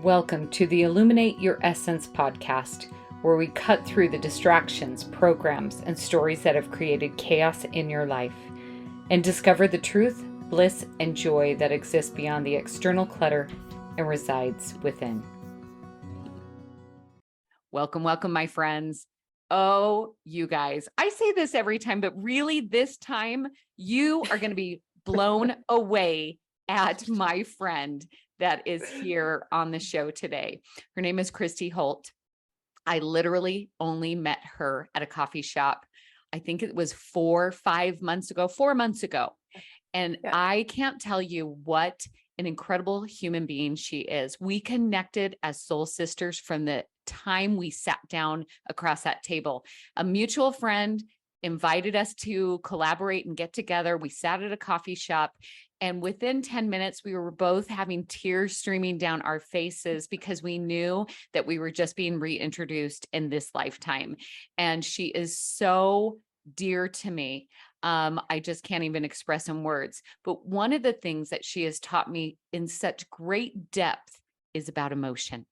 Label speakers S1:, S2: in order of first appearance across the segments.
S1: Welcome to the Illuminate Your Essence podcast, where we cut through the distractions, programs, and stories that have created chaos in your life and discover the truth, bliss, and joy that exists beyond the external clutter and resides within. Welcome, my friends. Oh, you guys, I say this every time, but really this time you are going to be blown away at my friend that is here on the show today. Her name is Kristi Holt. I literally only met her at a coffee shop. I think it was 4 months ago. And yeah. I can't tell you what an incredible human being she is. We connected as soul sisters from the time we sat down across that table. A mutual friend invited us to collaborate and get together. We sat at a coffee shop, and within 10 minutes, we were both having tears streaming down our faces because we knew that we were just being reintroduced in this lifetime. And she is so dear to me. I just can't even express in words. But one of the things that she has taught me in such great depth is about emotion.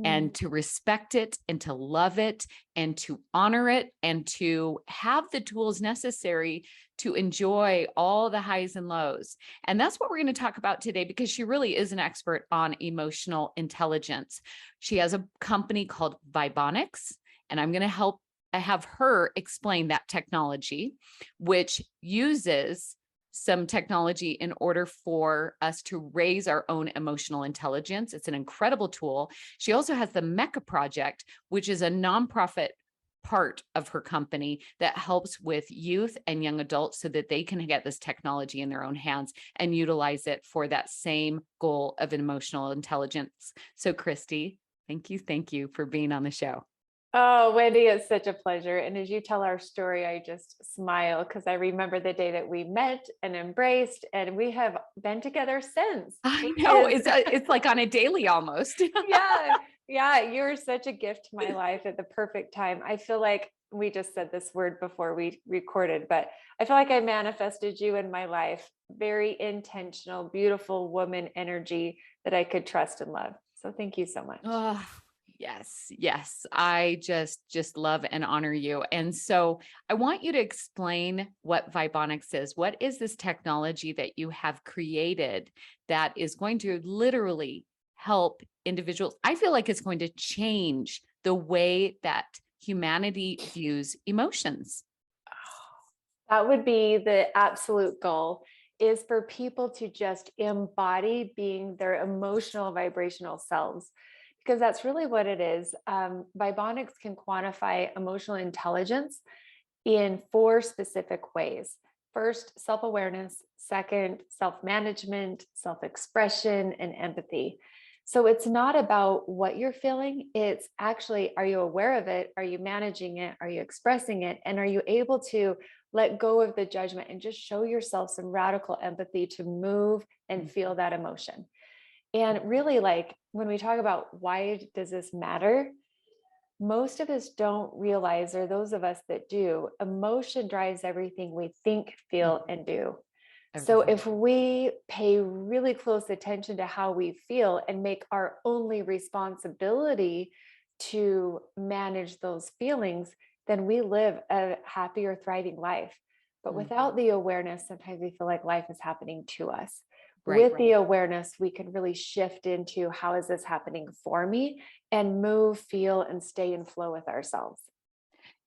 S1: And to respect it and to love it and to honor it and to have the tools necessary to enjoy all the highs and lows. And that's what we're going to talk about today, because she really is an expert on emotional intelligence. She has a company called Vibeonix, and I'm going to have her explain that technology, which uses some technology in order for us to raise our own emotional intelligence. It's an incredible tool. She also has the MECA project, which is a nonprofit part of her company that helps with youth and young adults so that they can get this technology in their own hands and utilize it for that same goal of emotional intelligence. So Kristi, thank you for being on the show.
S2: Oh, Wendy, it's such a pleasure. And as you tell our story, I just smile because I remember the day that we met and embraced, and we have been together since.
S1: I know, it's like on a daily almost.
S2: Yeah, you're such a gift to my life at the perfect time. I feel like we just said this word before we recorded, but I feel like I manifested you in my life. Very intentional, beautiful woman energy that I could trust and love. So thank you so much.
S1: Oh. Yes. I just love and honor you. And so I want you to explain what Vibeonix is. What is this technology that you have created that is going to literally help individuals? I feel like it's going to change the way that humanity views emotions.
S2: That would be the absolute goal, is for people to just embody being their emotional vibrational selves. Because that's really what it is. Vibeonix can quantify emotional intelligence in 4 specific ways. First, self-awareness. Second, self-management, self-expression, and empathy. So it's not about what you're feeling. It's actually, are you aware of it? Are you managing it? Are you expressing it? And are you able to let go of the judgment and just show yourself some radical empathy to move and feel that emotion? And really, like when we talk about why does this matter, most of us don't realize, or those of us that do, emotion drives everything we think, feel, and do. So if we pay really close attention to how we feel and make our only responsibility to manage those feelings, then we live a happier, thriving life. But without the awareness, sometimes we feel like life is happening to us. With the awareness, we can really shift into how is this happening for me, and move, feel, and stay in flow with ourselves.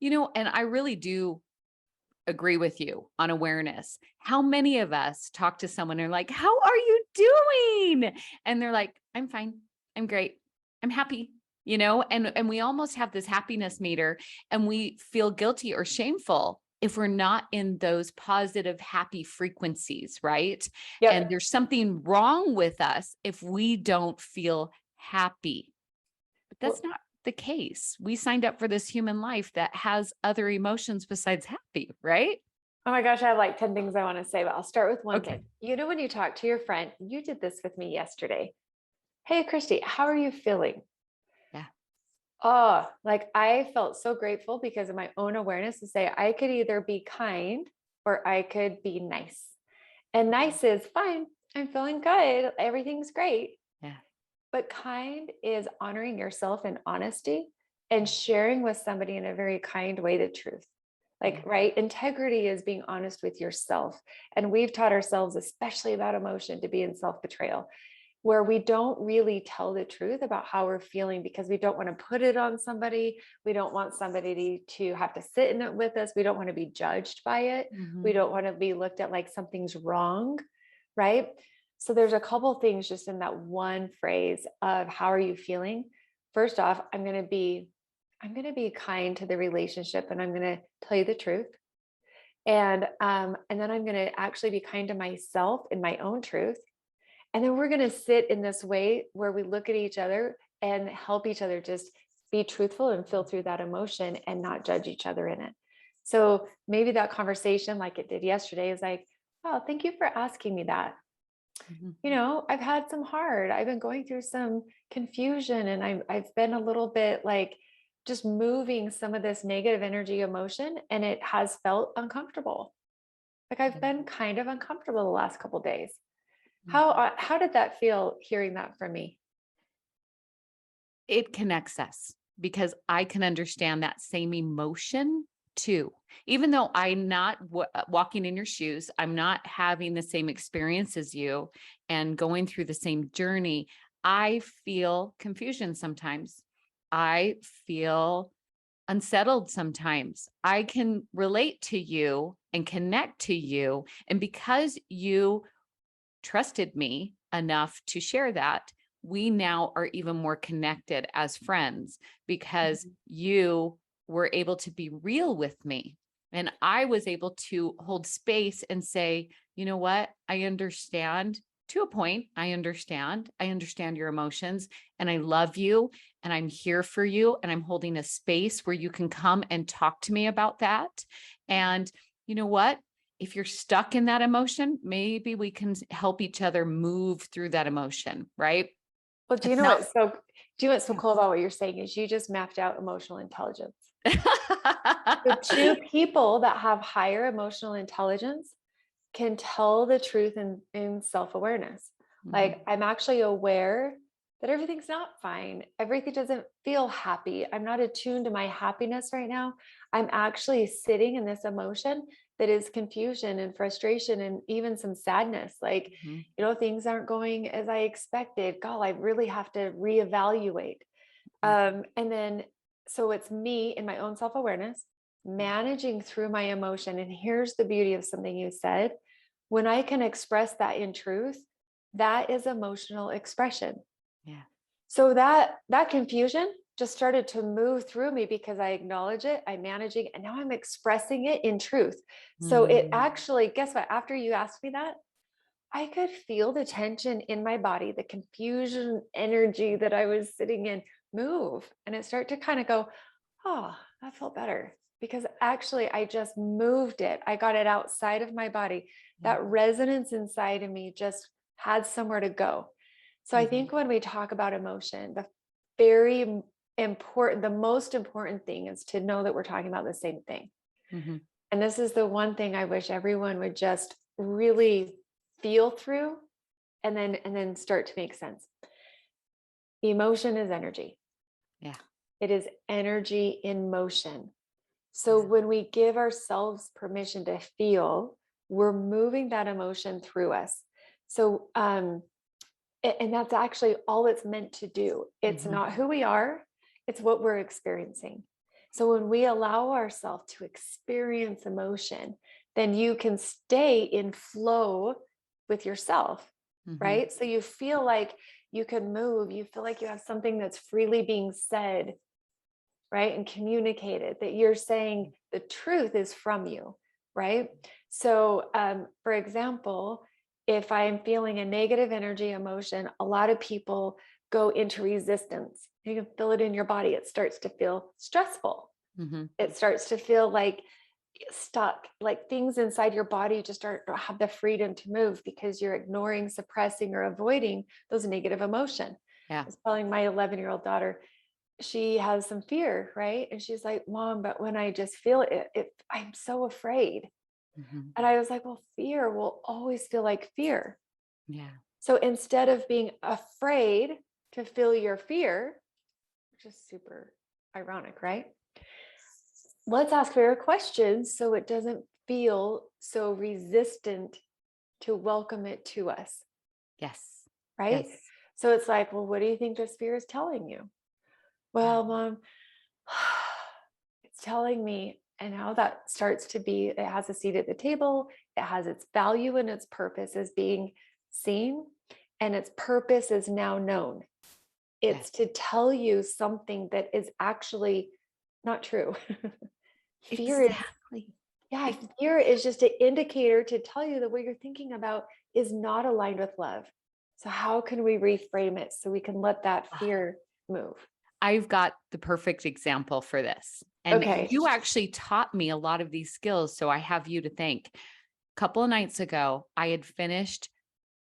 S1: And I really do agree with you on awareness. How many of us talk to someone and are like, how are you doing? And they're like, I'm fine. I'm great. I'm happy. And we almost have this happiness meter, and we feel guilty or shameful if we're not in those positive, happy frequencies, right? Yep. And there's something wrong with us if we don't feel happy. But that's not the case. We signed up for this human life that has other emotions besides happy, right?
S2: Oh my gosh, I have like 10 things I want to say, but I'll start with one thing. When you talk to your friend, you did this with me yesterday. Hey, Kristi, how are you feeling?
S1: Yeah.
S2: Oh, like I felt so grateful because of my own awareness to say I could either be kind or I could be nice. And nice is fine. I'm feeling good. Everything's great.
S1: Yeah.
S2: But kind is honoring yourself in honesty and sharing with somebody in a very kind way the truth. Like, right? Integrity is being honest with yourself. And we've taught ourselves, especially about emotion, to be in self-betrayal, where we don't really tell the truth about how we're feeling because we don't want to put it on somebody. We don't want somebody to have to sit in it with us. We don't want to be judged by it. We don't want to be looked at like something's wrong, right? So there's a couple things just in that one phrase of how are you feeling? First off, I'm going to be kind to the relationship, and I'm going to tell you the truth. And then I'm going to actually be kind to myself in my own truth. And then we're going to sit in this way where we look at each other and help each other just be truthful and feel through that emotion and not judge each other in it. So maybe that conversation, like it did yesterday, is like, oh, thank you for asking me that. You know, I've been going through some confusion, and I've been a little bit like just moving some of this negative energy emotion, and it has felt uncomfortable. Like I've been kind of uncomfortable the last couple of days. How did that feel hearing that from me?
S1: It connects us because I can understand that same emotion too. Even though I'm not walking in your shoes, I'm not having the same experience as you and going through the same journey. I feel confusion sometimes. I feel unsettled sometimes. I can relate to you and connect to you. And because you trusted me enough to share that, we now are even more connected as friends because you were able to be real with me. And I was able to hold space and say, you know what? I understand to a point. I understand your emotions, and I love you, and I'm here for you. And I'm holding a space where you can come and talk to me about that. And you know what? If you're stuck in that emotion, maybe we can help each other move through that emotion, right?
S2: Well,
S1: It's not.
S2: do you know what's so cool about what you're saying is you just mapped out emotional intelligence. The two people that have higher emotional intelligence can tell the truth in self-awareness. Like I'm actually aware that everything's not fine. Everything doesn't feel happy. I'm not attuned to my happiness right now. I'm actually sitting in this emotion that is confusion and frustration and even some sadness. Like, things aren't going as I expected. God, I really have to reevaluate. And then, so it's me in my own self-awareness, managing through my emotion. And here's the beauty of something you said. When I can express that in truth, that is emotional expression.
S1: Yeah.
S2: So that confusion just started to move through me because I acknowledge it, I'm managing, and now I'm expressing it in truth. So it actually, guess what? After you asked me that, I could feel the tension in my body, the confusion energy that I was sitting in move, and it started to kind of go, oh, that felt better because actually I just moved it. I got it outside of my body. That resonance inside of me just had somewhere to go. So I think when we talk about emotion, the most important thing is to know that we're talking about the same thing. And this is the one thing I wish everyone would just really feel through and then start to make sense. Emotion is energy.
S1: Yeah.
S2: It is energy in motion. So when we give ourselves permission to feel, we're moving that emotion through us. So, and that's actually all it's meant to do. It's not who we are, it's what we're experiencing. So when we allow ourselves to experience emotion, then you can stay in flow with yourself, right? So you feel like you can move, you feel like you have something that's freely being said, right? And communicated, that you're saying the truth is from you, right? So, for example, if I'm feeling a negative energy emotion, a lot of people go into resistance. You can feel it in your body. It starts to feel stressful. It starts to feel like stuck, like things inside your body just don't have the freedom to move because you're ignoring, suppressing, or avoiding those negative emotion.
S1: Yeah.
S2: I was telling my 11-year-old daughter, she has some fear, right? And she's like, Mom, but when I just feel it, I'm so afraid. And I was like, well, fear will always feel like fear.
S1: Yeah.
S2: So instead of being afraid to feel your fear, which is super ironic, right? Let's ask fair questions so it doesn't feel so resistant to welcome it to us,
S1: Yes.
S2: right?
S1: Yes.
S2: So it's like, well, what do you think this fear is telling you? Well, Mom, it's telling me, and how that starts to be, it has a seat at the table, it has its value and its purpose as being seen, and its purpose is now known. It's to tell you something that is actually not true. Fear is,
S1: Exactly.
S2: yeah, fear is just an indicator to tell you that what you're thinking about is not aligned with love. So how can we reframe it so we can let that fear move?
S1: I've got the perfect example for this. And
S2: Okay.
S1: you actually taught me a lot of these skills. So I have you to thank. A couple of nights ago, I had finished,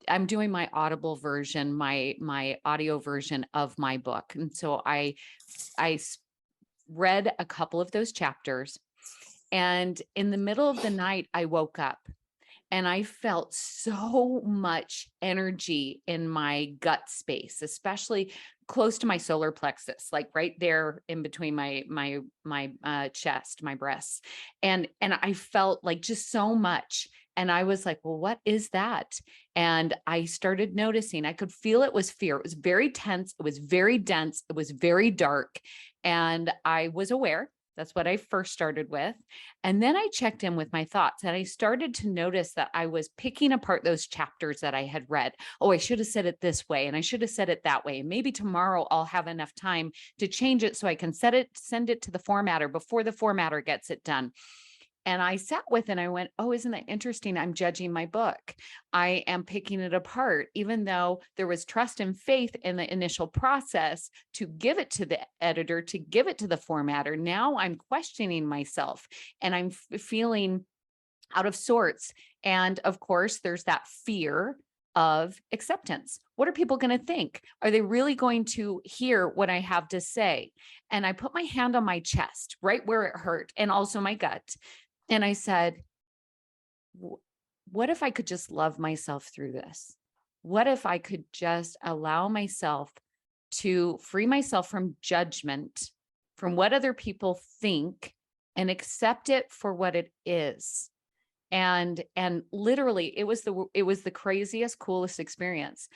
S1: I'm doing my Audible version, my audio version of my book. And so I read a couple of those chapters. And in the middle of the night, I woke up and I felt so much energy in my gut space, especially close to my solar plexus, like right there in between my chest, my breasts. And I felt like just so much. And I was like, well, what is that? And I started noticing, I could feel it was fear. It was very tense. It was very dense. It was very dark. And I was aware. That's what I first started with. And then I checked in with my thoughts and I started to notice that I was picking apart those chapters that I had read. Oh, I should have said it this way and I should have said it that way. And maybe tomorrow I'll have enough time to change it so I can send it to the formatter before the formatter gets it done. And I sat with and I went, oh, isn't that interesting? I'm judging my book. I am picking it apart, even though there was trust and faith in the initial process to give it to the editor, to give it to the formatter. Now I'm questioning myself and I'm feeling out of sorts. And of course, there's that fear of acceptance. What are people going to think? Are they really going to hear what I have to say? And I put my hand on my chest, right where it hurt, and also my gut. And I said, what if I could just love myself through this? What if I could just allow myself to free myself from judgment, from what other people think, and accept it for what it is? And literally it was the craziest, coolest experience.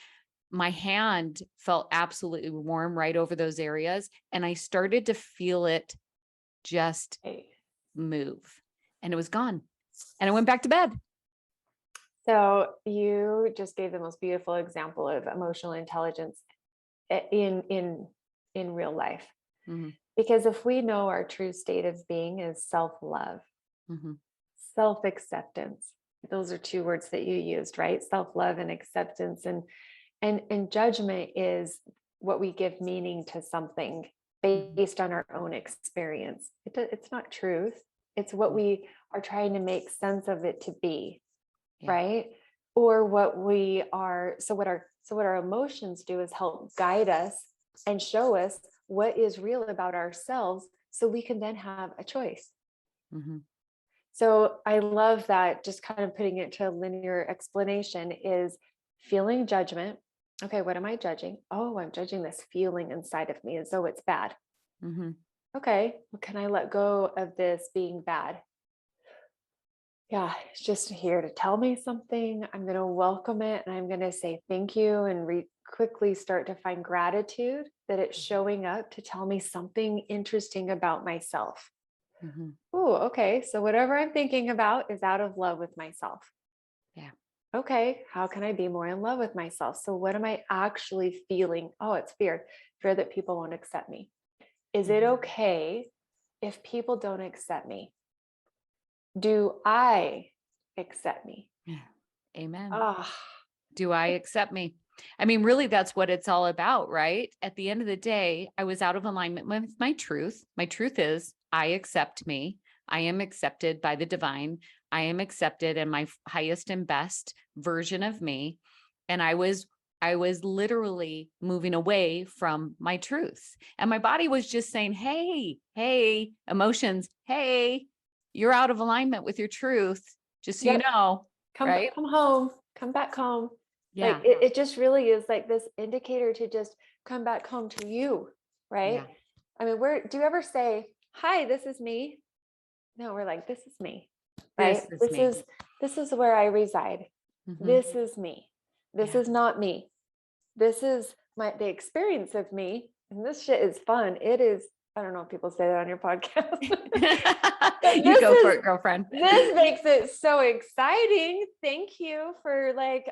S1: My hand felt absolutely warm right over those areas. And I started to feel it just move. And it was gone. And I went back to bed.
S2: So you just gave the most beautiful example of emotional intelligence in real life.
S1: Mhm.
S2: Because if we know our true state of being is self-love,
S1: Mhm.
S2: self-acceptance, those are two words that you used, right? Self-love and acceptance, and judgment is what we give meaning to something based on our own experience. It's not truth. It's what we are trying to make sense of it to be.
S1: Yeah.
S2: Right? Or what we are, so what our emotions do is help guide us and show us what is real about ourselves so we can then have a choice.
S1: Mhm.
S2: So I love that, just kind of putting it to a linear explanation is feeling judgment. Okay, what am I judging? Oh, I'm judging this feeling inside of me as though it's bad.
S1: Mhm.
S2: Okay, well, can I let go of this being bad? Yeah, it's just here to tell me something. I'm going to welcome it and I'm going to say thank you and quickly start to find gratitude that it's showing up to tell me something interesting about myself.
S1: Mhm.
S2: Oh, okay. So whatever I'm thinking about is out of love with myself.
S1: Yeah.
S2: Okay, how can I be more in love with myself? So what am I actually feeling? Oh, it's fear that people won't accept me. Is it
S1: Mhm.
S2: okay if people don't accept me? Do I accept me?
S1: Yeah. Amen.
S2: Ah,
S1: Do I accept me? I mean, really, that's what it's all about, right? At the end of the day, I was out of alignment with my truth. My truth is I accept me. I am accepted by the divine. I am accepted in my highest and best version of me. And I was literally moving away from my truth. And my body was just saying, hey, emotions, hey, you're out of alignment with your truth, just so you
S2: yep.
S1: know,
S2: Come
S1: right?
S2: home. Come back home.
S1: Yeah.
S2: Like it just really is like this indicator to just come back home to you, right?
S1: Yeah.
S2: I mean, do you ever say, hi, this is me? No, we're like, this is me,
S1: This
S2: right?
S1: is me.
S2: This is where I reside.
S1: Mhm.
S2: This is me. This
S1: Yeah.
S2: is not me. This is the experience of me. And this shit is fun. It is, I don't know if people say that on your podcast. But
S1: You go for it, girlfriend.
S2: this makes it so exciting. Thank you for like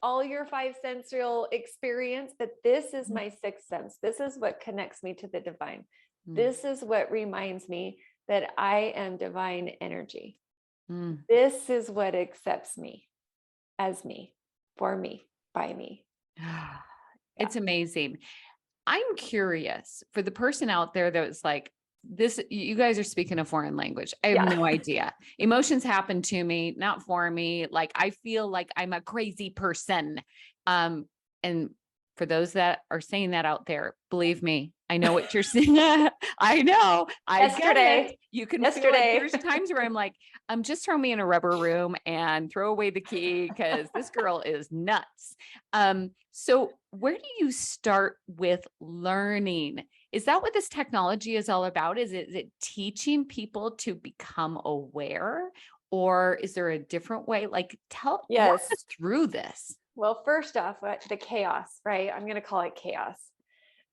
S2: all your five sensorial experience, but this is my sixth sense. This is what connects me to the divine. This is what reminds me that I am divine energy. This is what accepts me as me, for me, by me.
S1: It's amazing. I'm curious for the person out there that's like, this, you guys are speaking a foreign language. I have no idea. Emotions happen to me, not for me. Like, I feel like I'm a crazy person. And for those that are saying that out there, believe me, I know what you're saying. I know. I get it. You can feel it. There's times where I'm like, just throw me in a rubber room and throw away the key because this girl is nuts. So where do you start with learning? Is that what this technology is all about? Is it teaching people to become aware, or is there a different way? Like, walk us through this.
S2: Well, first off, the chaos, right? I'm going to call it chaos.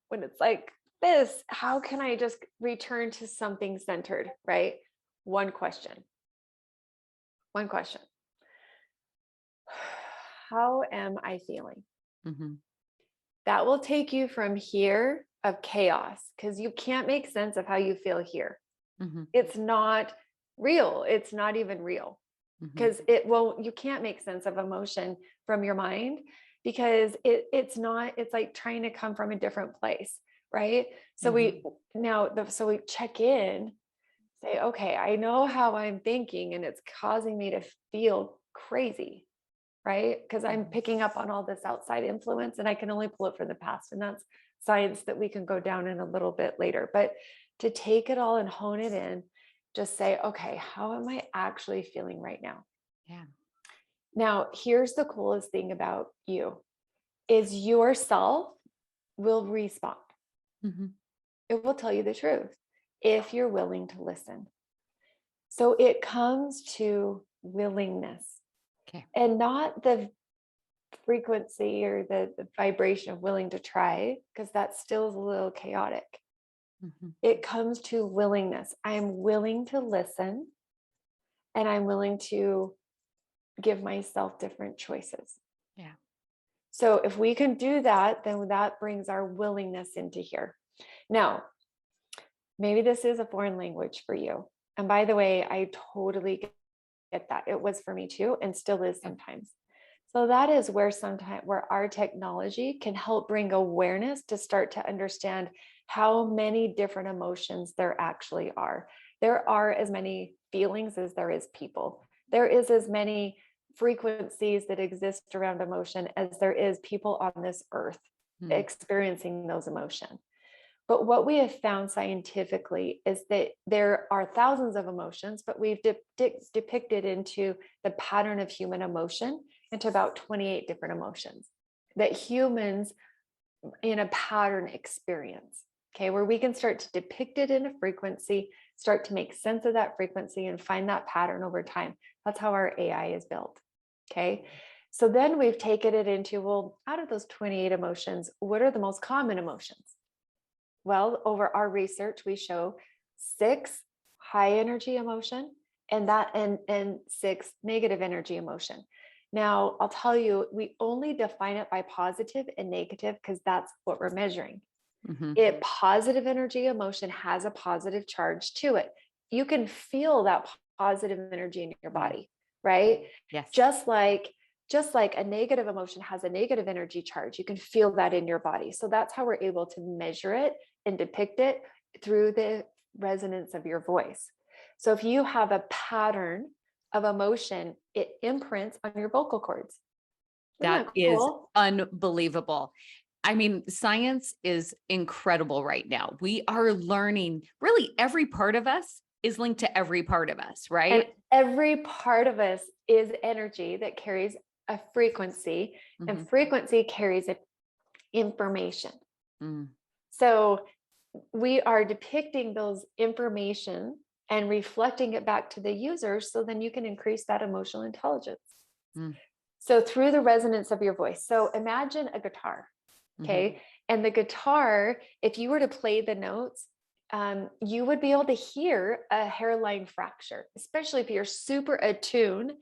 S2: When it's like this, how can I just return to something centered, right? One question. How am I feeling? That will take you from here of chaos, because you can't make sense of how you feel here. It's not real. It's not even real, because you can't make sense of emotion from your mind, because it's like trying to come from a different place, right? So we check in, say, okay, I know how I'm thinking and it's causing me to feel crazy, right? Because I'm picking up on all this outside influence and I can only pull it from the past. And that's science that we can go down in a little bit later. But to take it all and hone it in, just say, okay, how am I actually feeling right now?
S1: Yeah.
S2: Now, here's the coolest thing about you is yourself will respond. It will tell you the truth if you're willing to listen. So it comes to willingness. And not the frequency or the vibration of willing to try, because that still is a little chaotic. It comes to willingness. I'm willing to listen, and I'm willing to give myself different choices.
S1: Yeah.
S2: So if we can do that, then that brings our willingness into here. Now, maybe this is a foreign language for you. And by the way, I totally get that. It was for me too, and still is sometimes. So that is where our technology can help bring awareness to start to understand how many different emotions there actually are. There are as many feelings as there is people. There is as many frequencies that exist around emotion as there is people on this earth experiencing those emotions. But what we have found scientifically is that there are thousands of emotions, but we've depicted into the pattern of human emotion into about 28 different emotions that humans in a pattern experience, okay, where we can start to depict it in a frequency, start to make sense of that frequency and find that pattern over time. That's how our AI is built, okay? So then we've taken it into, well, out of those 28 emotions, what are the most common emotions? Well, over our research, we show 6 high energy emotion and 6 negative energy emotion. Now, I'll tell you, we only define it by positive and negative because that's what we're measuring. Positive energy emotion has a positive charge to it. You can feel that positive energy in your body, right?
S1: Yes.
S2: Just like a negative emotion has a negative energy charge, you can feel that in your body. So that's how we're able to measure it and depict it through the resonance of your voice. So if you have a pattern of emotion, it imprints on your vocal cords.
S1: That is unbelievable. I mean, science is incredible right now. We are learning, really every part of us is linked to every part of us, right?
S2: And every part of us is energy that carries a frequency, and frequency carries information. So we are depicting those information and reflecting it back to the user, so then you can increase that emotional intelligence. So through the resonance of your voice. So imagine a guitar, okay? And the guitar, if you were to play the notes, you would be able to hear a hairline fracture, especially if you're super attuned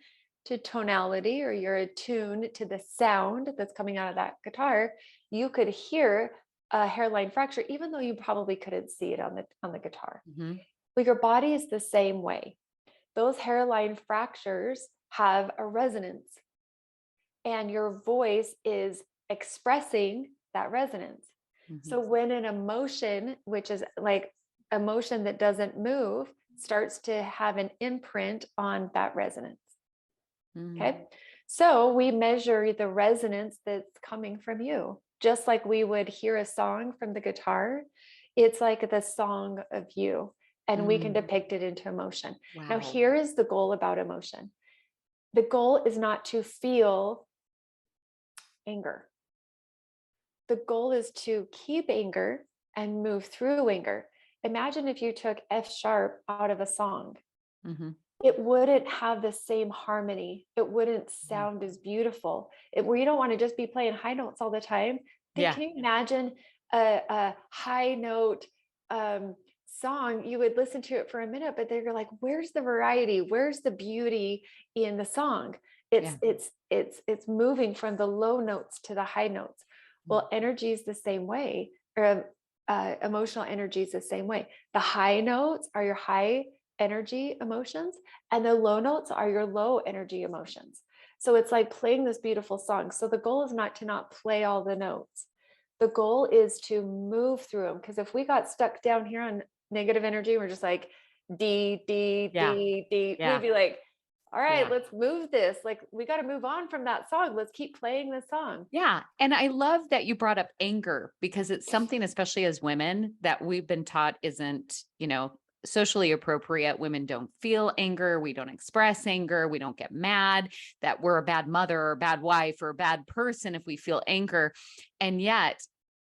S2: to tonality, or you're attuned to the sound that's coming out of that guitar. You could hear a hairline fracture, even though you probably couldn't see it on the guitar. Well, your body is the same way. Those hairline fractures have a resonance, and your voice is expressing that resonance. So when an emotion, which is like emotion that doesn't move, starts to have an imprint on that resonance. Okay. So we measure the resonance that's coming from you, just like we would hear a song from the guitar. It's like the song of you, and we can depict it into emotion. Now, here is the goal about emotion. The goal is not to feel anger. The goal is to keep anger and move through anger. Imagine if you took F sharp out of a song. It wouldn't have the same harmony. It wouldn't sound as beautiful. We don't want to just be playing high notes all the time. Can you imagine a high note song? You would listen to it for a minute, but then you're like, where's the variety? Where's the beauty in the song? It's moving from the low notes to the high notes. Well, energy is the same way, or emotional energy is the same way. The high notes are your high energy emotions, and the low notes are your low energy emotions. So it's like playing this beautiful song. So the goal is not to not play all the notes. The goal is to move through them. Because if we got stuck down here on negative energy, we're just like D, D, D, D, we'd be like, all right, let's move this. Like, we got to move on from that song. Let's keep playing the song.
S1: Yeah. And I love that you brought up anger, because it's something, especially as women, that we've been taught isn't, socially appropriate. Women don't feel anger. We don't express anger. We don't get mad, that we're a bad mother or a bad wife or a bad person if we feel anger. And yet,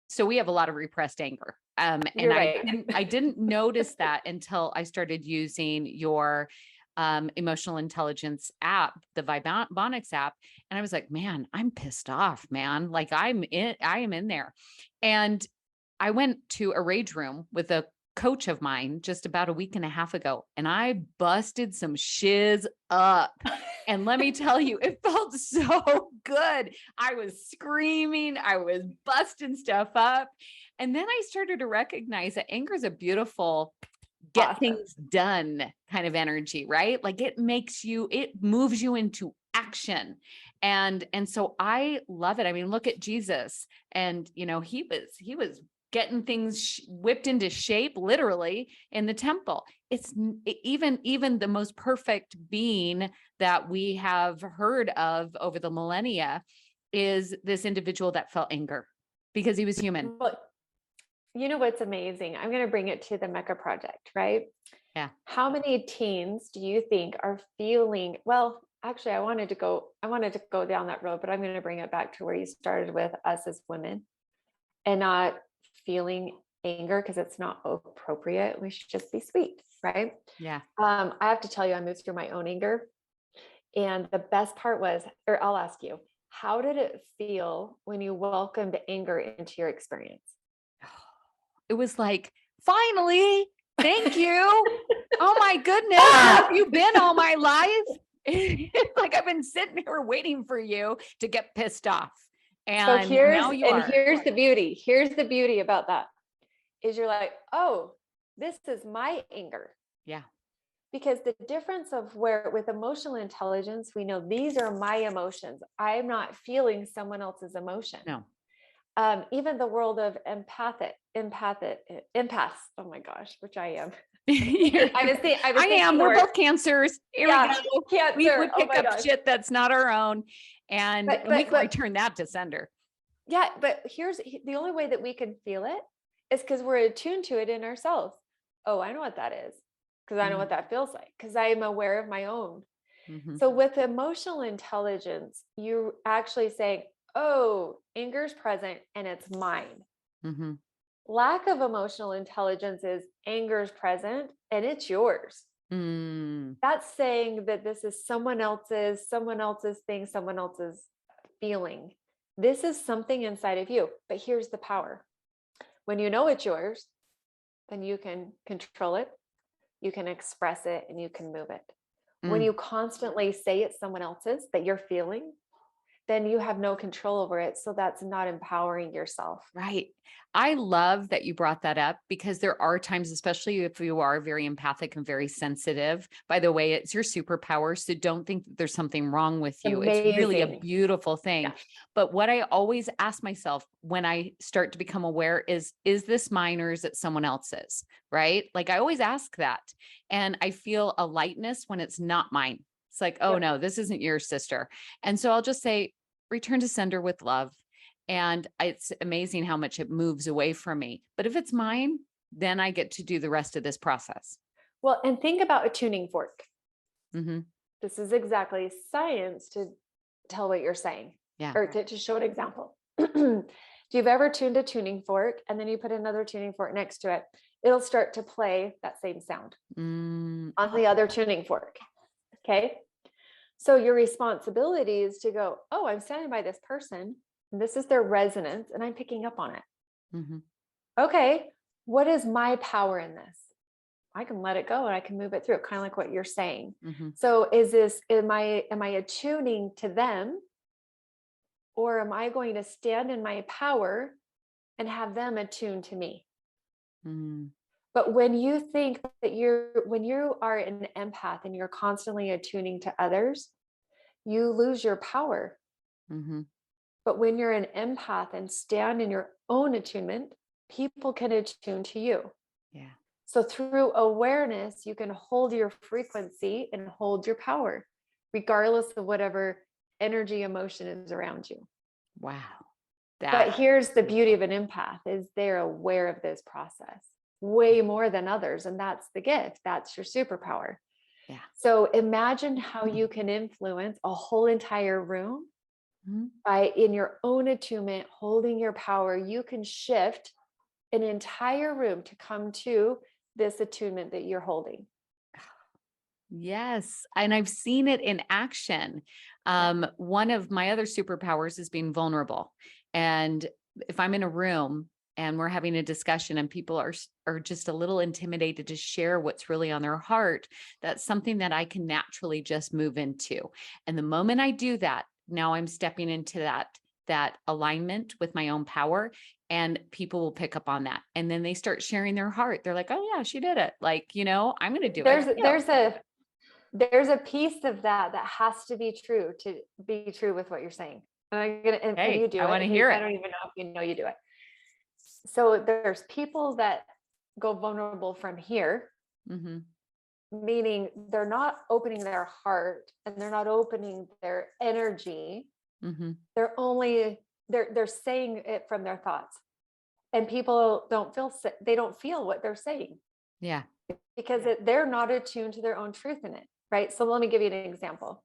S1: so we have a lot of repressed anger. And I didn't notice that until I started using your emotional intelligence app, the Vibeonix app. And I was like, man, I'm pissed off, man. Like I am in there. And I went to a rage room with a coach of mine just about a week and a half ago, and I busted some shiz up. And let me tell you, it felt so good. I was screaming, I was busting stuff up. And then I started to recognize that anger is a beautiful get things done kind of energy, right? Like it moves you into action. And so I love it. I mean, look at Jesus, and he was getting things whipped into shape, literally, in the temple. It's even the most perfect being that we have heard of over the millennia is this individual that felt anger because he was human.
S2: Well, you know what's amazing? I'm going to bring it to the MECA project, right?
S1: Yeah.
S2: How many teens do you think are feeling, well, actually, I wanted to go down that road, but I'm going to bring it back to where you started with us as women, and not feeling anger because it's not appropriate. We should just be sweet, right?
S1: Yeah.
S2: I have to tell you, I moved through my own anger. And the best part was, or I'll ask you, how did it feel when you welcomed anger into your experience?
S1: It was like, finally, thank you. Oh my goodness. Where have you been all my life? It's like I've been sitting here waiting for you to get pissed off. And
S2: so here's the beauty. Here's the beauty about that is you're like, oh, this is my anger.
S1: Yeah.
S2: Because the difference of where with emotional intelligence, we know these are my emotions. I'm not feeling someone else's emotion.
S1: No.
S2: Even the world of empaths. Oh my gosh, which I am.
S1: I am. We're both cancers. Here we go.
S2: Cancer.
S1: We would pick up shit that's not our own, and we can return that to sender.
S2: Yeah, but here's the only way that we can feel it is because we're attuned to it in ourselves. Oh, I know what that is, because I know what that feels like, because I am aware of my own.
S1: Mm-hmm.
S2: So with emotional intelligence, you're actually saying, oh, anger is present and it's mine.
S1: Mm-hmm.
S2: Lack of emotional intelligence is anger is present and it's yours.
S1: Mm.
S2: That's saying that this is someone else's thing, someone else's feeling. This is something inside of you. But here's the power. When you know it's yours, then you can control it, you can express it, and you can move it. When
S1: Mm.
S2: you constantly say it's someone else's that you're feeling, then you have no control over it. So that's not empowering yourself.
S1: Right. I love that you brought that up because there are times, especially if you are very empathic and very sensitive. By the way, it's your superpower. So don't think that there's something wrong with you. It's really a
S2: Amazing.
S1: beautiful thing.
S2: Yeah.
S1: But what I always ask myself when I start to become aware is this mine or is it someone else's? Right. Like I always ask that. And I feel a lightness when it's not mine. It's like, oh
S2: Yep.
S1: no, this isn't your sister. And so I'll just say, return to sender with love. And it's amazing how much it moves away from me. But if it's mine, then I get to do the rest of this process.
S2: Well, and think about a tuning fork.
S1: Mm-hmm.
S2: This is exactly science to tell what you're saying
S1: Yeah.
S2: or to show an example. If you've ever tuned a tuning fork and then you put another tuning fork next to it, it'll start to play that same sound
S1: Mm.
S2: on the other tuning fork. Okay. So your responsibility is to go, oh, I'm standing by this person, and this is their resonance, and I'm picking up on it.
S1: Mm-hmm.
S2: Okay. What is my power in this? I can let it go and I can move it through, kind of like what you're saying.
S1: Mm-hmm.
S2: So am I attuning to them, or am I going to stand in my power and have them attune to me?
S1: Mm.
S2: But when you think that when you are an empath and you're constantly attuning to others, you lose your power.
S1: Mm-hmm.
S2: But when you're an empath and stand in your own attunement, people can attune to you.
S1: Yeah.
S2: So through awareness, you can hold your frequency and hold your power, regardless of whatever energy, emotion is around you.
S1: Wow.
S2: But
S1: That.
S2: here's the beauty of an empath is they're aware of this process way more than others. And that's the gift. That's your superpower.
S1: Yeah.
S2: So imagine how you can influence a whole entire room
S1: Mm-hmm.
S2: by in your own attunement, holding your power. You can shift an entire room to come to this attunement that you're holding.
S1: Yes. And I've seen it in action. One of my other superpowers is being vulnerable. And if I'm in a room and we're having a discussion and people are just a little intimidated to share what's really on their heart, that's something that I can naturally just move into. And the moment I do that, now I'm stepping into that alignment with my own power, and people will pick up on that. And then they start sharing their heart. They're like, oh yeah, she did it. Like, I'm going to do it.
S2: There's a piece of that has to be true with what you're saying. And I'm gonna and you
S1: Hey,
S2: do
S1: I
S2: it.
S1: want to
S2: And
S1: hear
S2: I
S1: it.
S2: don't even know if you know you do it. So there's people that go vulnerable from here,
S1: Mm-hmm.
S2: meaning they're not opening their heart and they're not opening their energy.
S1: Mm-hmm.
S2: They're saying it from their thoughts. And people they don't feel what they're saying
S1: Yeah.
S2: because they're not attuned to their own truth in it. Right. So let me give you an example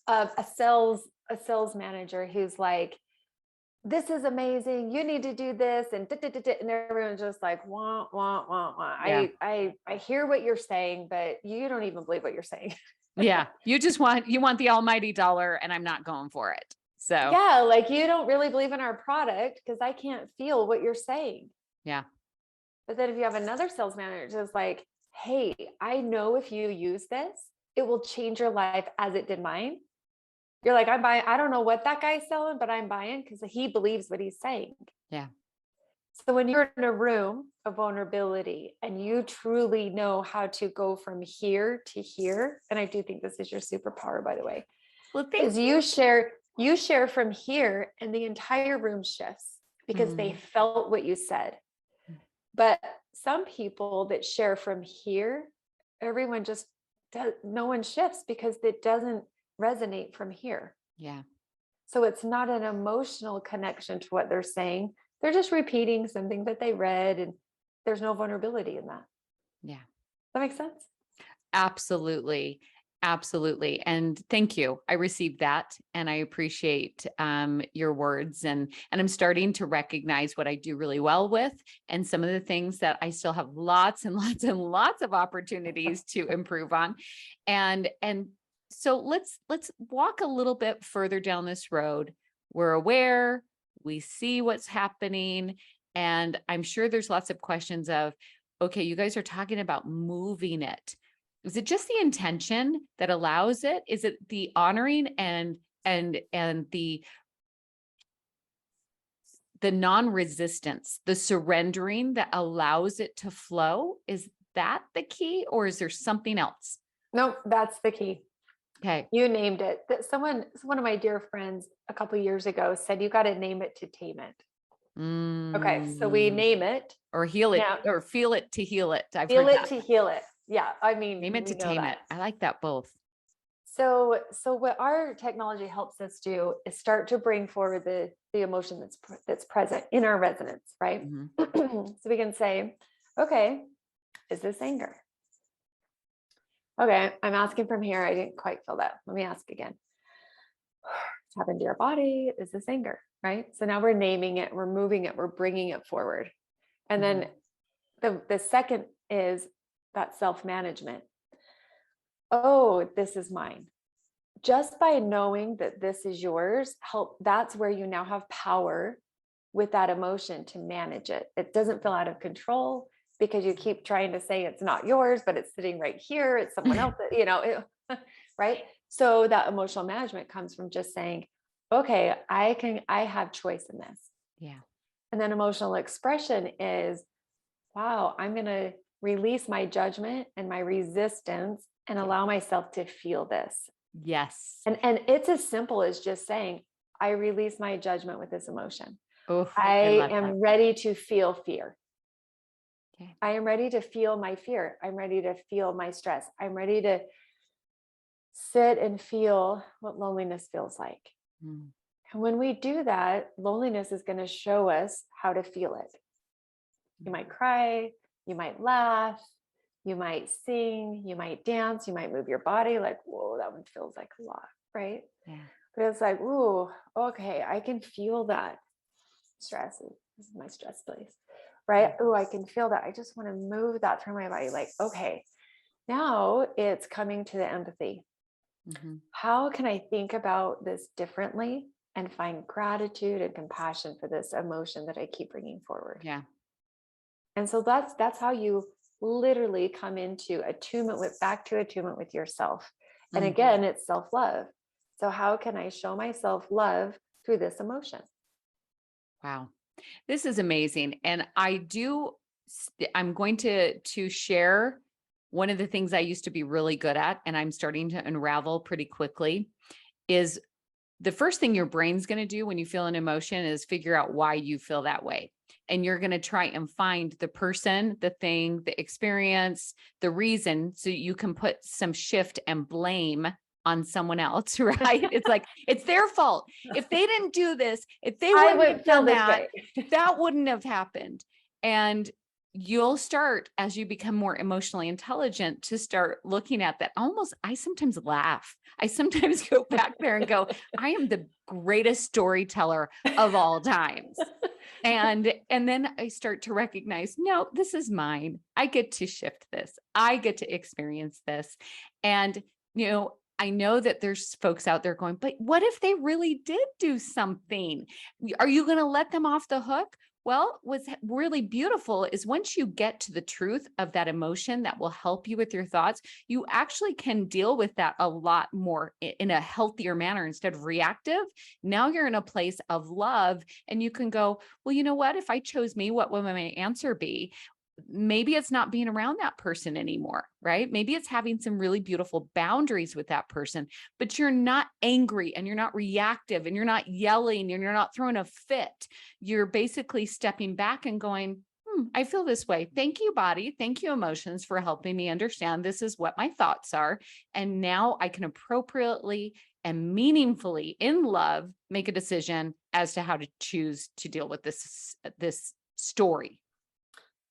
S2: of a sales manager who's like, this is amazing. You need to do this. And everyone's just like, wah, wah, wah, wah.
S1: Yeah.
S2: I hear what you're saying, but you don't even believe what you're saying.
S1: Yeah. You want the almighty dollar and I'm not going for it. So
S2: Yeah. Like you don't really believe in our product because I can't feel what you're saying.
S1: yeah.
S2: But then if you have another sales manager that's like, hey, I know if you use this, it will change your life as it did mine. You're like, I'm buying. I don't know what that guy's selling, but I'm buying because he believes what he's saying.
S1: Yeah.
S2: So when you're in a room of vulnerability and you truly know how to go from here to here, and I do think this is your superpower, by the way,
S1: Well,
S2: is you share from here and the entire room shifts because they felt what you said. But some people that share from here, everyone just does, no one shifts because it doesn't resonate from here.
S1: Yeah.
S2: So it's not an emotional connection to what they're saying. They're just repeating something that they read, and there's no vulnerability in that.
S1: Yeah.
S2: That makes sense?
S1: Absolutely. Absolutely. And thank you. I received that and I appreciate your words and I'm starting to recognize what I do really well with and some of the things that I still have lots and lots and lots of opportunities to improve on. And so let's walk a little bit further down this road. We're aware, we see what's happening, and I'm sure there's lots of questions of, okay, you guys are talking about moving it. Is it just the intention that allows it? Is it the honoring and the non-resistance, the surrendering that allows it to flow? Is that the key, or is there something else?
S2: No, that's the key.
S1: Okay.
S2: You named it. That one of my dear friends a couple years ago said, you got to name it to tame it. Okay, so we name it.
S1: Or heal it,
S2: Now,
S1: or feel it to heal it. I've
S2: feel
S1: heard
S2: it
S1: that.
S2: to heal it. Yeah, I mean,
S1: Name it
S2: we
S1: to
S2: know
S1: tame
S2: that.
S1: it. I like that both.
S2: So what our technology helps us do is start to bring forward the emotion that's present in our resonance, right?
S1: Mhm.
S2: So we can say, okay, is this anger? Okay, I'm asking from here. I didn't quite feel that. Let me ask again. What's happened to your body? Is this anger? Right? So now we're naming it, we're moving it, we're bringing it forward. And then the second is that self-management. Oh, this is mine. Just by knowing that this is yours, that's where you now have power with that emotion to manage it. It doesn't feel out of control because you keep trying to say it's not yours, but it's sitting right here. It's someone else, right? So that emotional management comes from just saying, okay, I have choice in this.
S1: Yeah.
S2: And then emotional expression is, wow, I'm going to release my judgment and my resistance and allow myself to feel this.
S1: Yes.
S2: And it's as simple as just saying, I release my judgment with this emotion.
S1: Oh,
S2: I am ready to feel fear.
S1: Okay.
S2: I am ready to feel my fear. I'm ready to feel my stress. I'm ready to sit and feel what loneliness feels like.
S1: Mm.
S2: And when we do that, loneliness is going to show us how to feel it. You might cry, you might laugh, you might sing, you might dance, you might move your body like, whoa, that one feels like a lot, right?
S1: Yeah.
S2: But it's like, ooh, okay, I can feel that stress. This is my stress place, right? Oh, I can feel that. I just want to move that through my body. Like, okay, now it's coming to the empathy.
S1: Mm-hmm.
S2: How can I think about this differently and find gratitude and compassion for this emotion that I keep bringing forward?
S1: Yeah.
S2: And so that's how you literally come into attunement with yourself. And again, it's self-love. So how can I show myself love through this emotion?
S1: Wow. This is amazing. And I'm going to share one of the things I used to be really good at, and I'm starting to unravel pretty quickly, is the first thing your brain's going to do when you feel an emotion is figure out why you feel that way. And you're going to try and find the person, the thing, the experience, the reason, so you can put some shift and blame on someone else, right? It's like, it's their fault. If they didn't do this, if they
S2: I
S1: wouldn't
S2: would
S1: have
S2: feel
S1: done
S2: this
S1: that,
S2: way.
S1: that wouldn't have happened. And you'll start, as you become more emotionally intelligent, to start looking at that. I sometimes laugh. I sometimes go back there and go, I am the greatest storyteller of all times. And then I start to recognize, no, this is mine. I get to shift this. I get to experience this. And, I know that there's folks out there going, but what if they really did do something? Are you going to let them off the hook? Well, what's really beautiful is once you get to the truth of that emotion that will help you with your thoughts, you actually can deal with that a lot more in a healthier manner instead of reactive. Now you're in a place of love and you can go, well, you know what? If I chose me, what would my answer be? Maybe it's not being around that person anymore, right? Maybe it's having some really beautiful boundaries with that person, but you're not angry and you're not reactive and you're not yelling and you're not throwing a fit. You're basically stepping back and going, I feel this way. Thank you, body. Thank you, emotions, for helping me understand this is what my thoughts are. And now I can appropriately and meaningfully in love make a decision as to how to choose to deal with this story.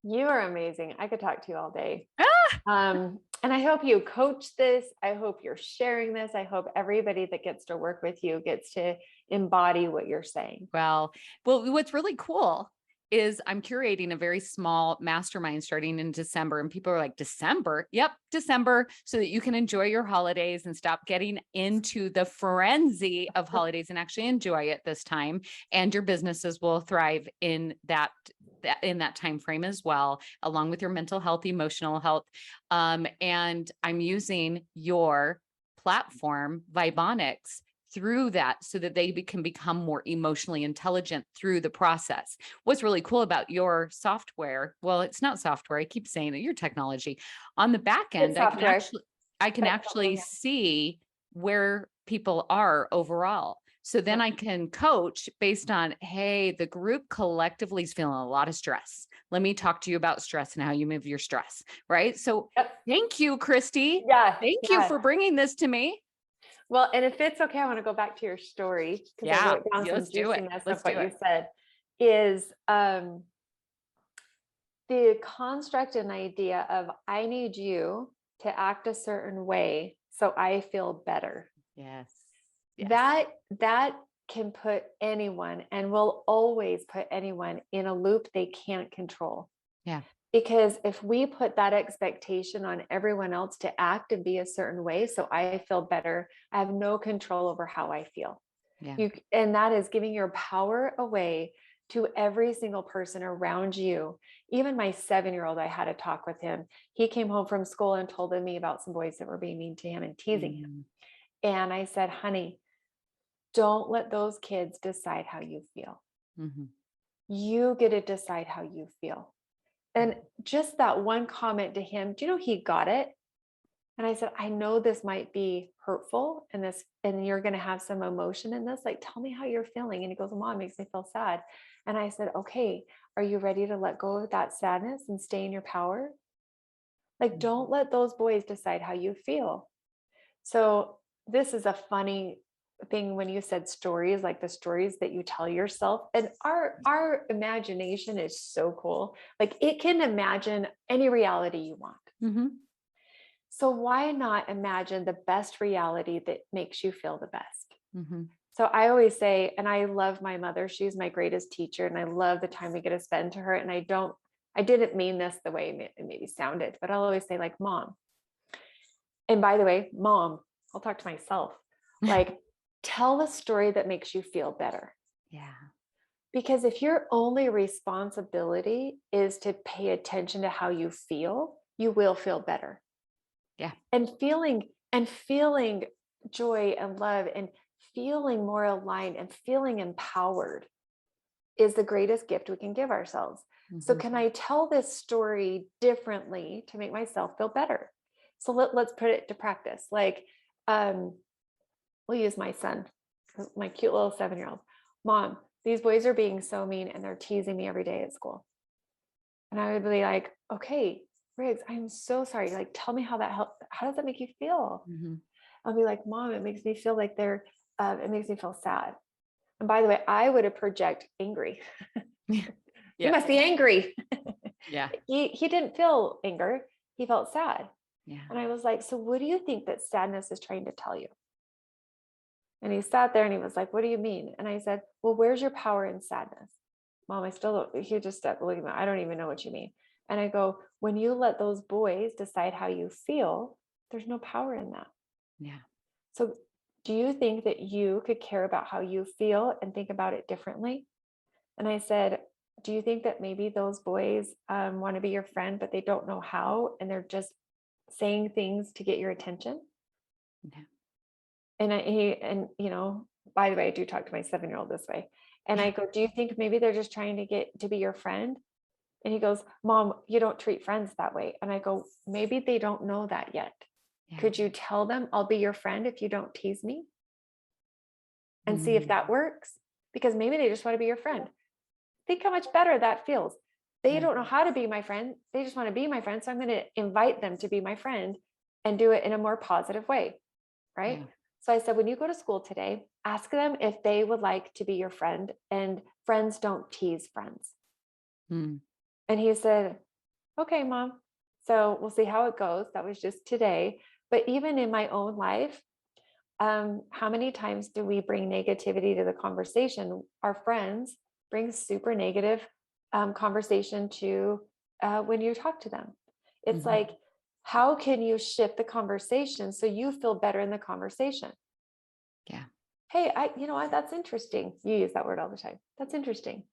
S2: You are amazing. I could talk to you all day.
S1: Ah!
S2: And I hope you coach this. I hope you're sharing this. I hope everybody that gets to work with you gets to embody what you're saying.
S1: Well, what's really cool is I'm curating a very small mastermind starting in December, and people are like, December? Yep, December, so that you can enjoy your holidays and stop getting into the frenzy of holidays and actually enjoy it this time. And your businesses will thrive in that time frame as well, along with your mental health, emotional health. And I'm using your platform, Vibeonix, through that so that they can become more emotionally intelligent through the process. What's really cool about your software, well, it's not software, I keep saying it, your technology. On the back end, I can actually see where people are overall. So then I can coach based on, hey, the group collectively is feeling a lot of stress. Let me talk to you about stress and how you move your stress, right? So thank you, Kristi.
S2: Yeah.
S1: Thank you for bringing this to me.
S2: Well, and if it's okay, I want to go back to your story because I wrote down some juiciness of what you said. Is the construct and idea of I need you to act a certain way so I feel better.
S1: Yes.
S2: That can put anyone and will always put anyone in a loop they can't control.
S1: Yeah.
S2: Because if we put that expectation on everyone else to act and be a certain way, so I feel better, I have no control over how I feel.
S1: Yeah.
S2: And that is giving your power away to every single person around you. Even my 7-year-old, I had a talk with him. He came home from school and told me about some boys that were being mean to him and teasing him. And I said, honey, don't let those kids decide how you feel. You get to decide how you feel. And just that one comment to him, do you know, he got it. And I said, I know this might be hurtful and you're going to have some emotion in this. Like, tell me how you're feeling. And he goes, Mom, it makes me feel sad. And I said, okay, are you ready to let go of that sadness and stay in your power? Like, don't let those boys decide how you feel. So this is a funny thing when you said stories, like the stories that you tell yourself. And our imagination is so cool. Like it can imagine any reality you want. So why not imagine the best reality that makes you feel the best? So I always say, and I love my mother, she's my greatest teacher, and I love the time we get to spend to her. And I didn't mean this the way it maybe sounded, but I'll always say like, Mom. And by the way, Mom, I'll talk to myself, like, tell a story that makes you feel better.
S1: Yeah.
S2: Because if your only responsibility is to pay attention to how you feel, you will feel better.
S1: Yeah.
S2: And feeling joy and love and feeling more aligned and feeling empowered is the greatest gift we can give ourselves. So can I tell this story differently to make myself feel better? So let's put it to practice. Like, we'll use my son, my cute little 7-year-old. Mom, these boys are being so mean and they're teasing me every day at school. And I would be like, okay, Riggs, I'm so sorry. Like, tell me how that helped. How does that make you feel? I'll be like, Mom, it makes me feel like it makes me feel sad. And by the way, I would have project angry. You must be angry.
S1: Yeah.
S2: He didn't feel anger. He felt sad.
S1: Yeah.
S2: And I was like, so what do you think that sadness is trying to tell you? And he sat there and he was like, what do you mean? And I said, well, where's your power in sadness? Mom, I still don't, he just stepped looking at me. I don't even know what you mean. And I go, when you let those boys decide how you feel, there's no power in that.
S1: Yeah.
S2: So do you think that you could care about how you feel and think about it differently? And I said, do you think that maybe those boys want to be your friend, but they don't know how, and they're just saying things to get your attention?
S1: Yeah.
S2: And you know, by the way, I do talk to my 7-year-old this way. And I go, do you think maybe they're just trying to get to be your friend? And he goes, Mom, you don't treat friends that way. And I go, maybe they don't know that yet. Yeah. Could you tell them I'll be your friend if you don't tease me? And see if that works? Because maybe they just want to be your friend. Think how much better that feels. They don't know how to be my friend. They just want to be my friend. So I'm going to invite them to be my friend and do it in a more positive way. Right. Yeah. So I said, when you go to school today, ask them if they would like to be your friend, and friends don't tease friends. And he said, okay, mom. So we'll see how it goes. That was just today. But even in my own life, how many times do we bring negativity to the conversation? Our friends bring super negative conversation to when you talk to them. It's
S1: Mhm.
S2: like, how can you shift the conversation so you feel better in the conversation?
S1: Yeah.
S2: Hey, you know what? That's interesting. You use that word all the time. That's interesting.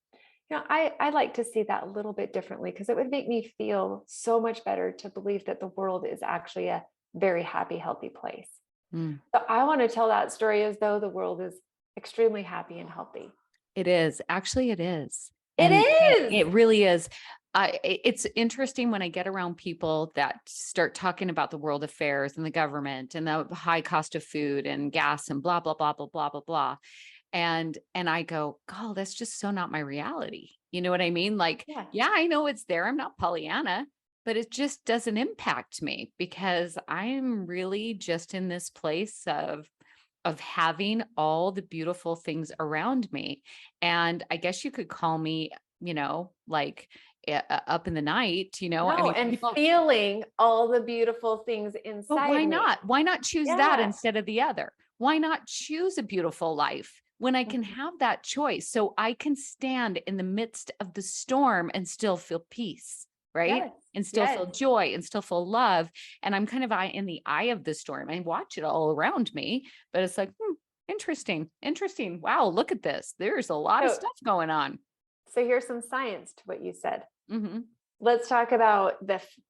S2: I like to see that a little bit differently because it would make me feel so much better to believe that the world is actually a very happy, healthy place.
S1: Mm.
S2: So I want to tell that story as though the world is extremely happy and healthy.
S1: It is. Actually, it is.
S2: It
S1: And
S2: is.
S1: it really is. It's interesting when I get around people that start talking about the world affairs and the government and the high cost of food and gas and blah, blah, blah, blah, blah, blah, blah. And I go, God, that's just so not my reality. You know what I mean? Like,
S2: Yeah.
S1: yeah, I know it's there. I'm not Pollyanna, but it just doesn't impact me because I'm really just in this place of having all the beautiful things around me. And I guess you could call me, like up in the night, I
S2: No,
S1: mean,
S2: and
S1: people,
S2: feeling all the beautiful things
S1: but
S2: inside
S1: why
S2: me.
S1: not? Why not choose that
S2: Yeah.
S1: instead of the other? Why not choose a beautiful life when I can
S2: Mhm.
S1: have that choice so I can stand in the midst of the storm and still feel peace, right?
S2: Yes.
S1: And still
S2: Yes.
S1: feel joy and still feel love. And I'm kind of in the eye of the storm. I watch it all around me, but it's like, interesting, interesting. Wow, look at this. There's a lot of
S2: So,
S1: stuff going on.
S2: so here's some science to what you said.
S1: Hmm.
S2: Let's talk about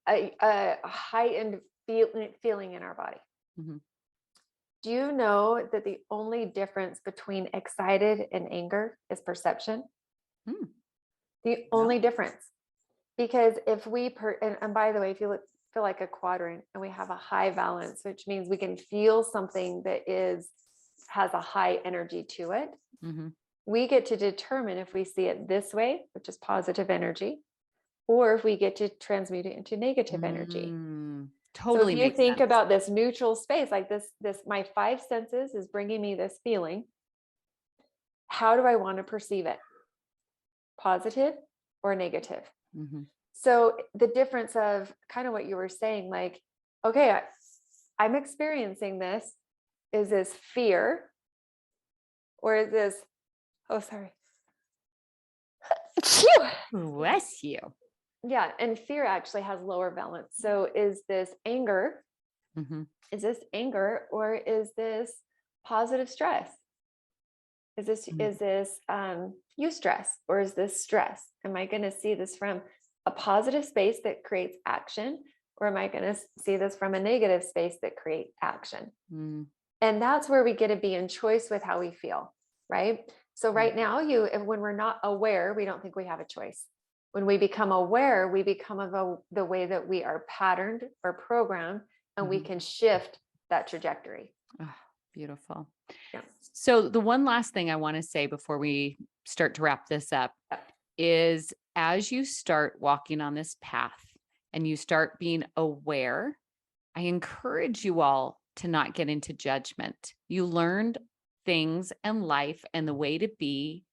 S2: a heightened feeling in our body.
S1: Hmm.
S2: Do you know that the only difference between excited and anger is perception?
S1: Hmm.
S2: The
S1: Well,
S2: only difference. Because if and by the way, if you feel like a quadrant and we have a high balance, which means we can feel something that has a high energy to it,
S1: hmm.
S2: we get to determine if we see it this way, which is positive energy, or if we get to transmute it into negative energy. So if
S1: Totally
S2: you
S1: makes
S2: think
S1: sense.
S2: about this neutral space, like this, my five senses is bringing me this feeling. How do I want to perceive it? Positive or negative?
S1: Hmm.
S2: So the difference of kind of what you were saying, like, okay, I'm experiencing this. Is this fear or is this, oh, sorry. Phew.
S1: Bless you.
S2: Yeah. And fear actually has lower valence. So is this anger?
S1: Hmm.
S2: Is this anger or is this positive stress? Is this eustress or is this stress? Am I going to see this from a positive space that creates action, or am I going to see this from a negative space that creates action?
S1: Mm.
S2: And that's where we get to be in choice with how we feel, right? So right now, when we're not aware, we don't think we have a choice. When we become aware, we become the way that we are patterned or programmed, and we
S1: Mhm.
S2: can shift that trajectory.
S1: Oh, beautiful.
S2: Yeah.
S1: So the one last thing I want to say before we start to wrap this up
S2: Yeah.
S1: is as you start walking on this path and you start being aware, I encourage you all to not get into judgment. You learned things and life and the way to be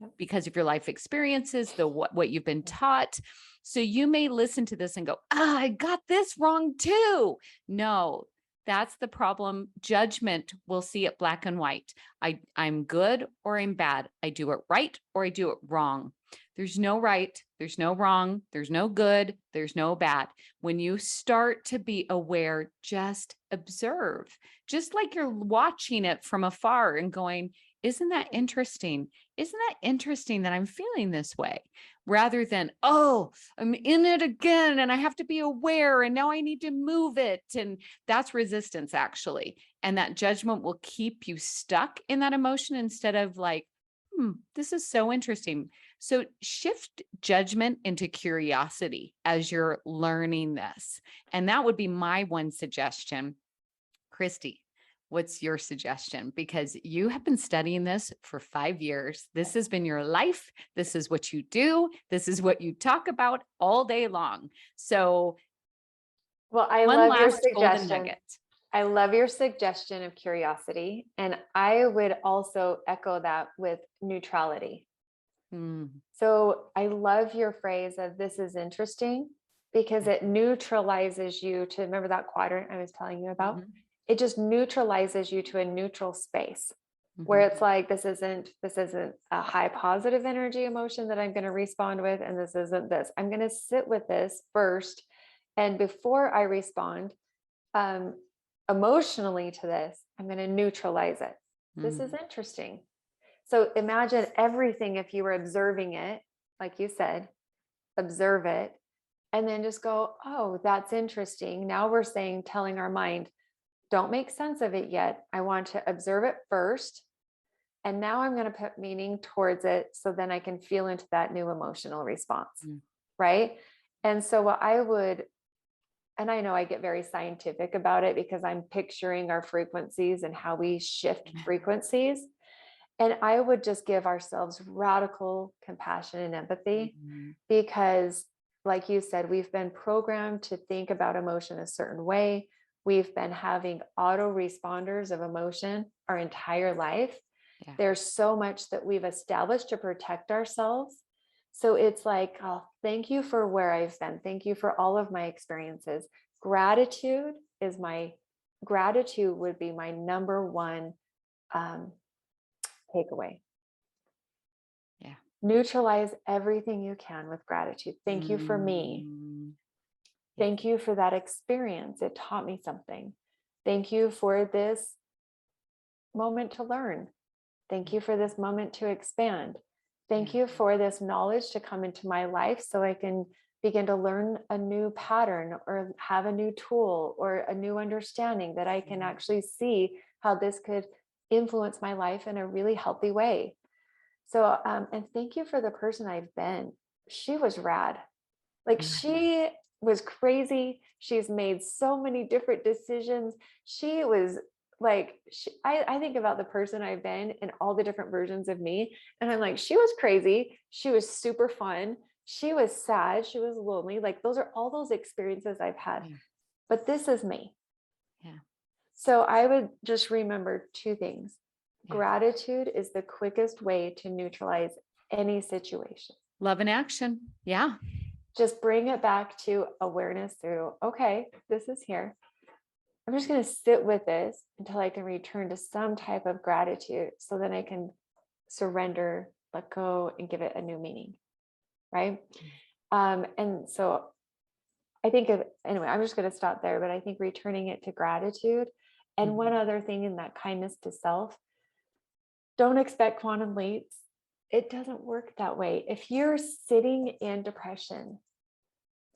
S2: Yep.
S1: because of your life experiences, what you've been taught. So you may listen to this and go, I got this wrong too. No, that's the problem. Judgment will see it black and white. I'm good or I'm bad. I do it right or I do it wrong. There's no right, there's no wrong, there's no good, there's no bad. When you start to be aware, just observe, just like you're watching it from afar and going, isn't that interesting? Isn't that interesting that I'm feeling this way? Rather than, oh, I'm in it again and I have to be aware and now I need to move it. And that's resistance, actually. And that judgment will keep you stuck in that emotion instead of like, this is so interesting. So shift judgment into curiosity as you're learning this. And that would be my one suggestion. Kristi, what's your suggestion? Because you have been studying this for 5 years. This has been your life. This is what you do. This is what you talk about all day long. So,
S2: Well, I
S1: one
S2: love your
S1: last golden
S2: suggestion.
S1: nugget.
S2: I love your suggestion of curiosity. And I would also echo that with neutrality.
S1: Mm,
S2: So I love your phrase of this is interesting because it neutralizes you to, remember that quadrant I was telling you about?
S1: Mhm.
S2: It just neutralizes you to a neutral space where
S1: Mhm.
S2: it's like, this isn't a high positive energy emotion that I'm going to respond with. And this isn't this. I'm going to sit with this first. And before I respond um, emotionally to this, I'm going to neutralize it. This is
S1: Mhm.
S2: interesting. So imagine everything if you were observing it, like you said, observe it, and then just go, oh, that's interesting. Now we're saying, telling our mind, don't make sense of it yet. I want to observe it first. And now I'm going to put meaning towards it so then I can feel into that new emotional response.
S1: Mm.
S2: Right. And so what I would, and I know I get very scientific about it because I'm picturing our frequencies and how we shift frequencies. And I would just give ourselves radical compassion and empathy
S1: Mhm.
S2: because, like you said, we've been programmed to think about emotion a certain way. We've been having auto responders of emotion our entire life.
S1: Yeah.
S2: There's so much that we've established to protect ourselves. So it's like, oh, thank you for where I've been. Thank you for all of my experiences. Gratitude would be my number one um, takeaway.
S1: Yeah.
S2: Neutralize everything you can with gratitude. Thank you for me.
S1: Mm. Yeah.
S2: Thank you for that experience. It taught me something. Thank you for this moment to learn. Thank you for this moment to expand. Thank
S1: Yeah.
S2: you for this knowledge to come into my life so I can begin to learn a new pattern or have a new tool or a new understanding that I can
S1: Mhm.
S2: actually see how this could influence my life in a really healthy way. So, and thank you for the person I've been. She was rad. Like she was crazy. She's made so many different decisions. She was like, I think about the person I've been and all the different versions of me. And I'm like, she was crazy. She was super fun. She was sad. She was lonely. Like those are all those experiences I've had.
S1: Yeah.
S2: But this is me.
S1: Yeah.
S2: So I would just remember two things.
S1: Yeah.
S2: Gratitude is the quickest way to neutralize any situation.
S1: Love in action. Yeah.
S2: Just bring it back to awareness through, okay, this is here. I'm just going to sit with this until I can return to some type of gratitude so then I can surrender, let go, and give it a new meaning. Right. And so I think anyway, I'm just going to stop there, but I think returning it to gratitude. And one
S1: Mhm.
S2: other thing in that kindness to self, don't expect quantum leaps. It doesn't work that way. If you're sitting in depression,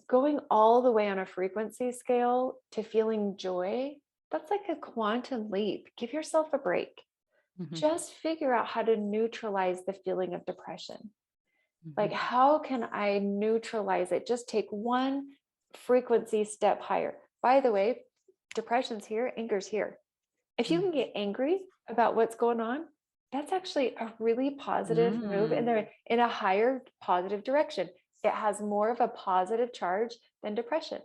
S2: going all the way on a frequency scale to feeling joy, that's like a quantum leap. Give yourself a break.
S1: Mhm.
S2: Just figure out how to neutralize the feeling of depression. Like,
S1: Mhm.
S2: how can I neutralize it? Just take one frequency step higher. By the way, depression's here, anger's here. If you can get angry about what's going on, that's actually a really positive move
S1: Mm.
S2: in a higher positive direction. It has more of a positive charge than depression.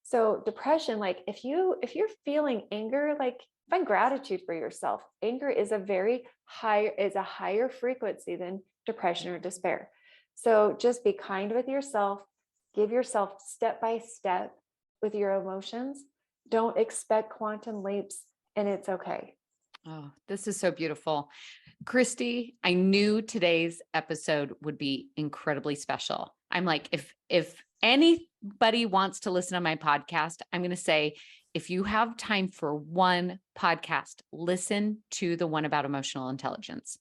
S2: So depression, like if you're feeling anger, like find gratitude for yourself. Anger is a higher frequency than depression or despair. So just be kind with yourself, give yourself step by step with your emotions. Don't expect quantum leaps, and it's okay.
S1: Oh, this is so beautiful. Kristi, I knew today's episode would be incredibly special. I'm like, if anybody wants to listen to my podcast, I'm going to say, if you have time for one podcast, listen to the one about emotional intelligence.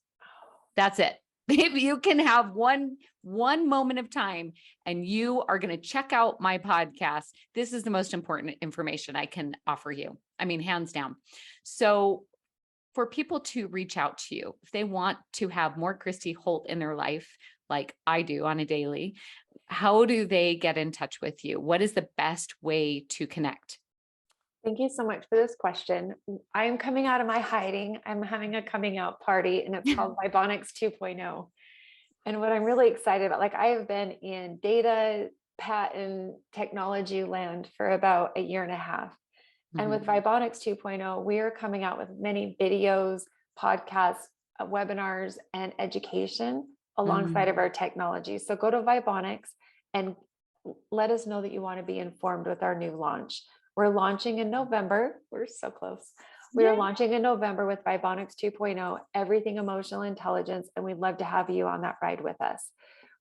S1: That's it. If you can have one moment of time and you are going to check out my podcast, this is the most important information I can offer you. I mean, hands down. So for people to reach out to you, if they want to have more Kristi Holt in their life, like I do on a daily, how do they get in touch with you? What is the best way to connect?
S2: Thank you so much for this question. I'm coming out of my hiding. I'm having a coming out party, and it's called Vibeonix 2.0. And what I'm really excited about, like I have been in data, patent, technology land for about a year and a half. And with Vibeonix 2.0, we are coming out with many videos, podcasts, webinars, and education alongside of our technology. So go to Vibeonix and let us know that you want to be informed with our new launch. We're launching in November. We're so close. We are
S1: Yay.
S2: launching in November with Vibeonix 2.0, everything emotional intelligence, and we'd love to have you on that ride with us.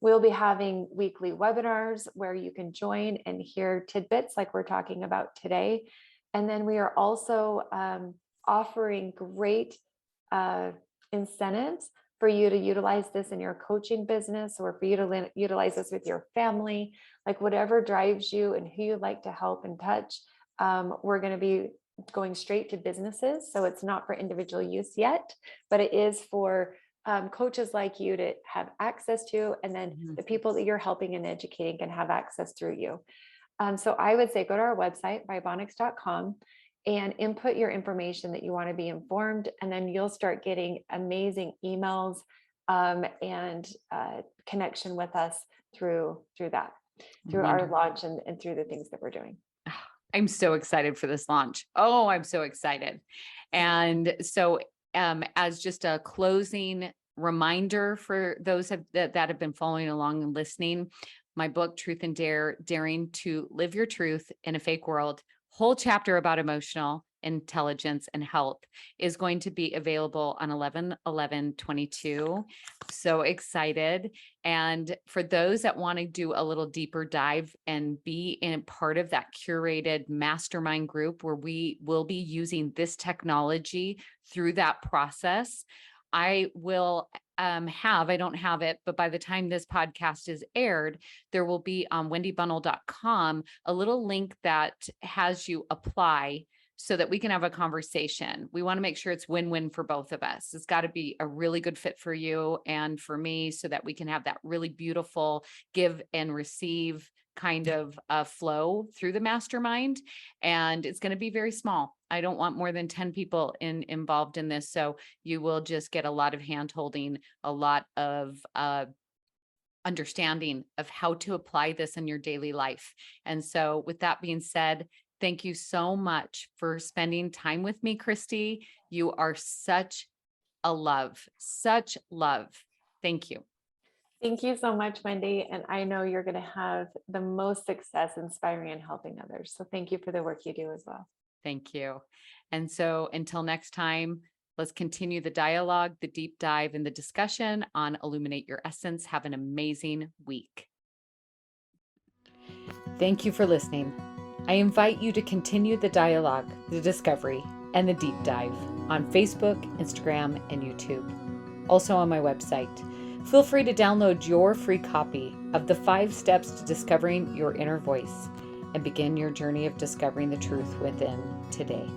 S2: We'll be having weekly webinars where you can join and hear tidbits like we're talking about today. And then we are also offering great incentives for you to utilize this in your coaching business, or for you to utilize this with your family, like whatever drives you and who you'd like to help and touch. We're going to be going straight to businesses. So it's not for individual use yet, but it is for coaches like you to have access to, and then the people that you're helping and educating can have access through you. So I would say go to our website, vibeonix.com, and input your information that you want to be informed. And then you'll start getting amazing emails and connection with us through that, through our launch and through the things that we're doing.
S1: I'm so excited for this launch. Oh, I'm so excited. And so as just a closing reminder for those that have been following along and listening, my book, Truth and Dare, Daring to Live Your Truth in a Fake World, whole chapter about emotional intelligence and health, is going to be available on 11/11/22. So excited. And for those that want to do a little deeper dive and be in part of that curated mastermind group where we will be using this technology through that process, I will I don't have it, but by the time this podcast is aired, there will be on wendybunnell.com a little link that has you apply so that we can have a conversation. We want to make sure it's win-win for both of us. It's got to be a really good fit for you and for me, so that we can have that really beautiful give and receive kind of flow through the mastermind. And it's going to be very small. I don't want more than 10 people involved in this. So you will just get a lot of hand holding, a lot of understanding of how to apply this in your daily life. And so with that being said, thank you so much for spending time with me, Kristi. You are such a love, such love. Thank you.
S2: Thank you so much, Wendy. And I know you're going to have the most success inspiring and helping others. So thank you for the work you do as well.
S1: Thank you. And so until next time, let's continue the dialogue, the deep dive, and the discussion on Illuminate Your Essence. Have an amazing week. Thank you for listening. I invite you to continue the dialogue, the discovery, and the deep dive on Facebook, Instagram, and YouTube. Also on my website. Feel free to download your free copy of the 5 steps to discovering your inner voice and begin your journey of discovering the truth within today.